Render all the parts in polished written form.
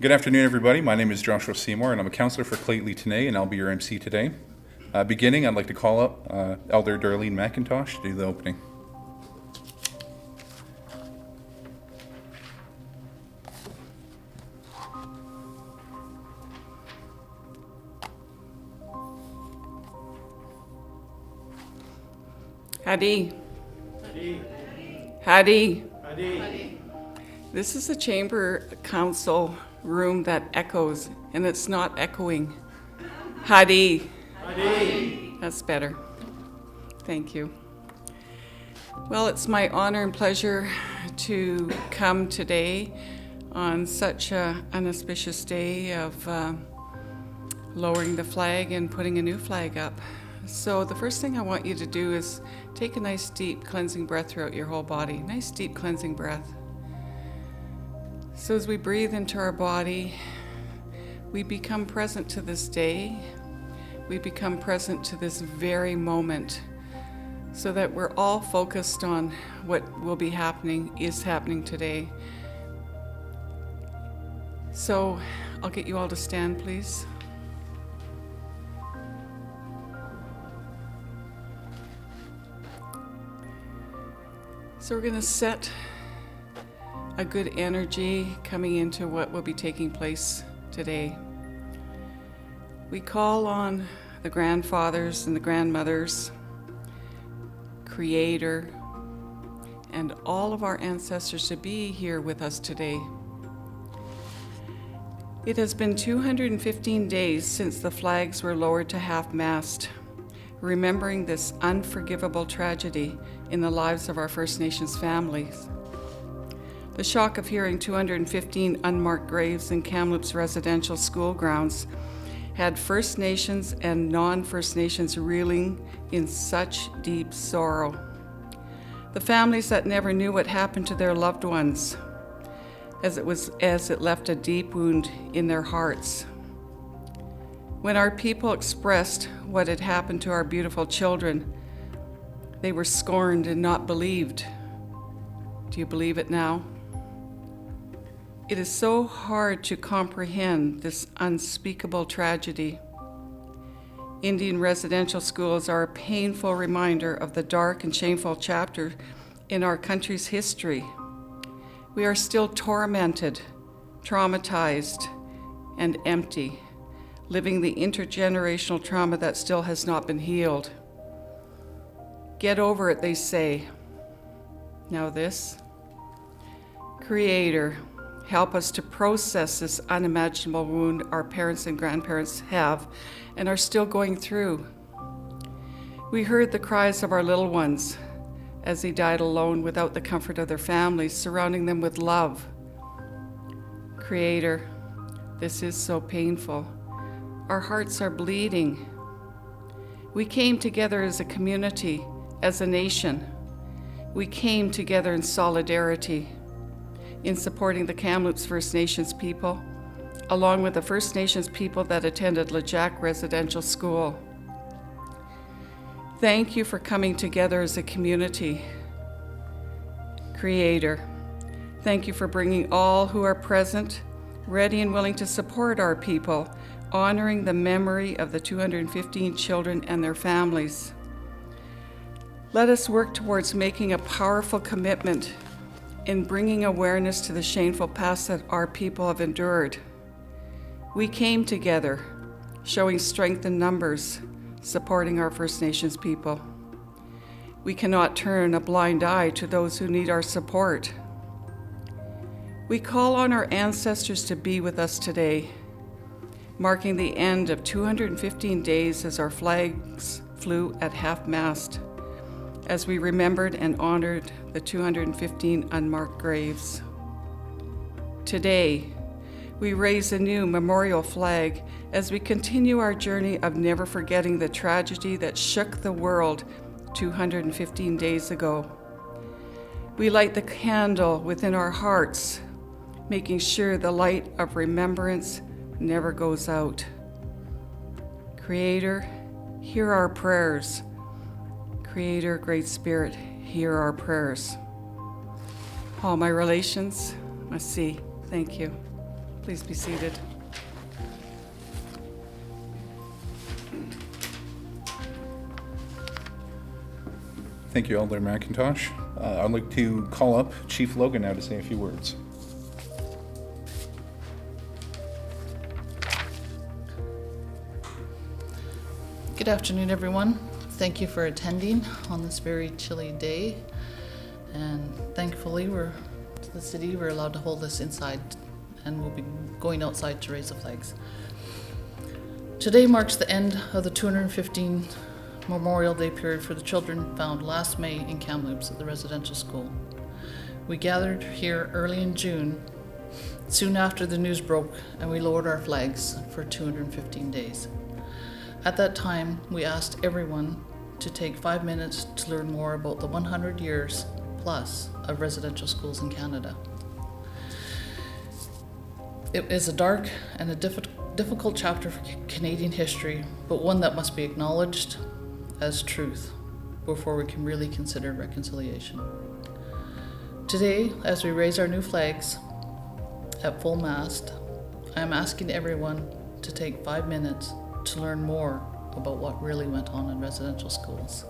Good afternoon, everybody. My name is Joshua Seymour, and I'm a counselor for Claytley today, and I'll be your MC today. Beginning, I'd like to call up Elder Darlene McIntosh to do the opening. Hadi. Hadi. Hadi. This is a chamber council room that echoes, and it's not echoing. Hadi. Hadi. That's better. Thank you. Well, it's my honor and pleasure to come today on such an auspicious day of lowering the flag and putting a new flag up. So the first thing I want you to do is take a nice deep cleansing breath throughout your whole body. Nice deep cleansing breath. So as we breathe into our body, we become present to this day. We become present to this very moment so that we're all focused on what will be happening, is happening today. So I'll get you all to stand, please. So we're going to set a good energy coming into what will be taking place today. We call on the grandfathers and the grandmothers, Creator, and all of our ancestors to be here with us today. It has been 215 days since the flags were lowered to half-mast, remembering this unforgivable tragedy in the lives of our First Nations families. The shock of hearing 215 unmarked graves in Kamloops residential school grounds had First Nations and non-First Nations reeling in such deep sorrow. The families that never knew what happened to their loved ones, as it left a deep wound in their hearts. When our people expressed what had happened to our beautiful children, they were scorned and not believed. Do you believe it now? It is so hard to comprehend this unspeakable tragedy. Indian residential schools are a painful reminder of the dark and shameful chapter in our country's history. We are still tormented, traumatized, and empty, living the intergenerational trauma that still has not been healed. Get over it, they say. Now this. Creator, help us to process this unimaginable wound our parents and grandparents have and are still going through. We heard the cries of our little ones as they died alone without the comfort of their families, surrounding them with love. Creator, this is so painful. Our hearts are bleeding. We came together as a community, as a nation. We came together in solidarity in supporting the Kamloops First Nations people, along with the First Nations people that attended LeJac Residential School. Thank you for coming together as a community. Creator, thank you for bringing all who are present, ready and willing to support our people, honoring the memory of the 215 children and their families. Let us work towards making a powerful commitment in bringing awareness to the shameful past that our people have endured. We came together, showing strength in numbers, supporting our First Nations people. We cannot turn a blind eye to those who need our support. We call on our ancestors to be with us today, marking the end of 215 days as our flags flew at half-mast, as we remembered and honored the 215 unmarked graves. Today, we raise a new memorial flag as we continue our journey of never forgetting the tragedy that shook the world 215 days ago. We light the candle within our hearts, making sure the light of remembrance never goes out. Creator, hear our prayers. Creator, Great Spirit, hear our prayers. All my relations must see. Thank you. Please be seated. Thank you, Elder McIntosh. I'd like to call up Chief Logan now to say a few words. Good afternoon, everyone. Thank you for attending on this very chilly day. And thankfully, the city, we're allowed to hold this inside, and we'll be going outside to raise the flags. Today marks the end of the 215 Memorial Day period for the children found last May in Kamloops at the residential school. We gathered here early in June, soon after the news broke, and we lowered our flags for 215 days. At that time, we asked everyone to take 5 minutes to learn more about the 100 years plus of residential schools in Canada. It is a dark and a difficult chapter for Canadian history, but one that must be acknowledged as truth before we can really consider reconciliation. Today, as we raise our new flags at full mast, I am asking everyone to take 5 minutes to learn more about what really went on in residential schools.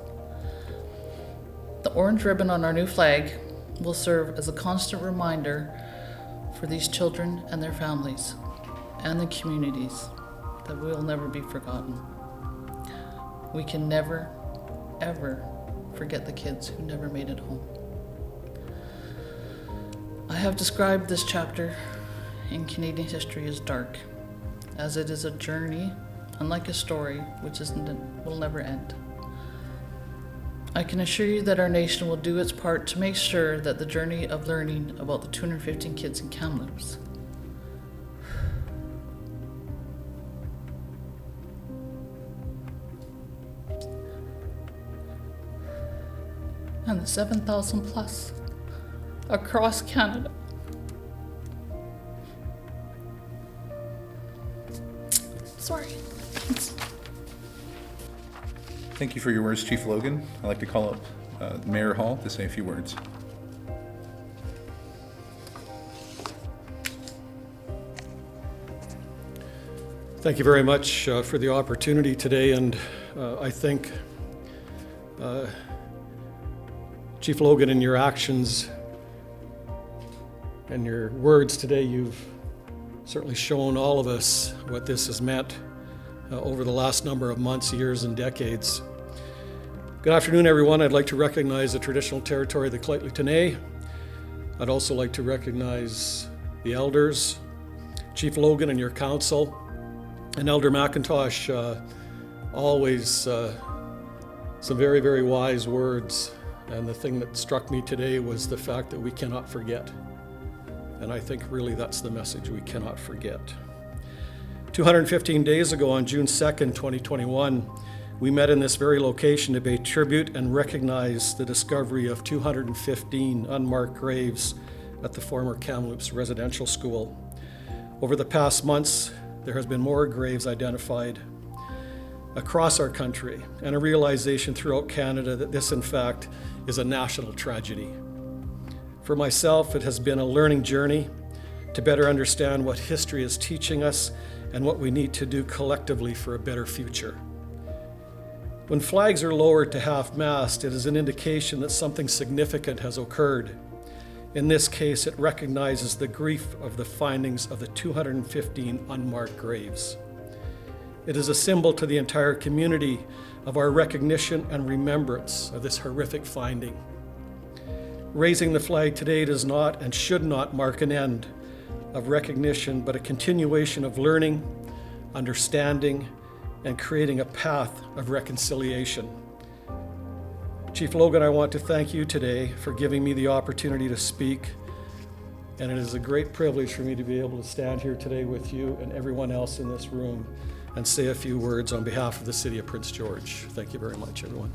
The orange ribbon on our new flag will serve as a constant reminder for these children and their families and the communities that we will never be forgotten. We can never, ever forget the kids who never made it home. I have described this chapter in Canadian history as dark, as it is a journey unlike a story which will never end. I can assure you that our nation will do its part to make sure that the journey of learning about the 215 kids in Kamloops and the 7,000 plus across Canada Thank you for your words, Chief Logan. I'd like to call up Mayor Hall to say a few words. Thank you very much for the opportunity today, and I think Chief Logan, in your actions and your words today, you've certainly shown all of us what this has meant over the last number of months, years, and decades. Good afternoon, everyone. I'd like to recognize the traditional territory of the Lheidli-T'enneh. I'd also like to recognize the elders, Chief Logan and your council, and Elder McIntosh. Always some very, very wise words. And the thing that struck me today was the fact that we cannot forget. And I think really that's the message: we cannot forget. 215 days ago, on June 2nd, 2021, we met in this very location to pay tribute and recognize the discovery of 215 unmarked graves at the former Kamloops Residential School. Over the past months, there has been more graves identified across our country, and a realization throughout Canada that this, in fact, is a national tragedy. For myself, it has been a learning journey to better understand what history is teaching us and what we need to do collectively for a better future. When flags are lowered to half-mast, it is an indication that something significant has occurred. In this case, it recognizes the grief of the findings of the 215 unmarked graves. It is a symbol to the entire community of our recognition and remembrance of this horrific finding. Raising the flag today does not and should not mark an end of recognition, but a continuation of learning, understanding, and creating a path of reconciliation. Chief Logan, I want to thank you today for giving me the opportunity to speak, and it is a great privilege for me to be able to stand here today with you and everyone else in this room and say a few words on behalf of the City of Prince George. Thank you very much, everyone.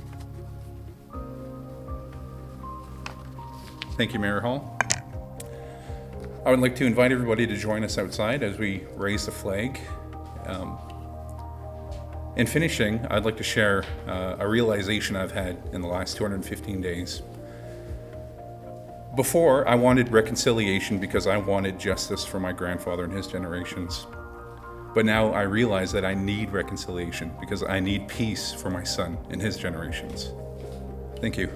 Thank you, Mayor Hall. I would like to invite everybody to join us outside as we raise the flag. In finishing, I'd like to share a realization I've had in the last 215 days. Before, I wanted reconciliation because I wanted justice for my grandfather and his generations. But now I realize that I need reconciliation because I need peace for my son and his generations. Thank you.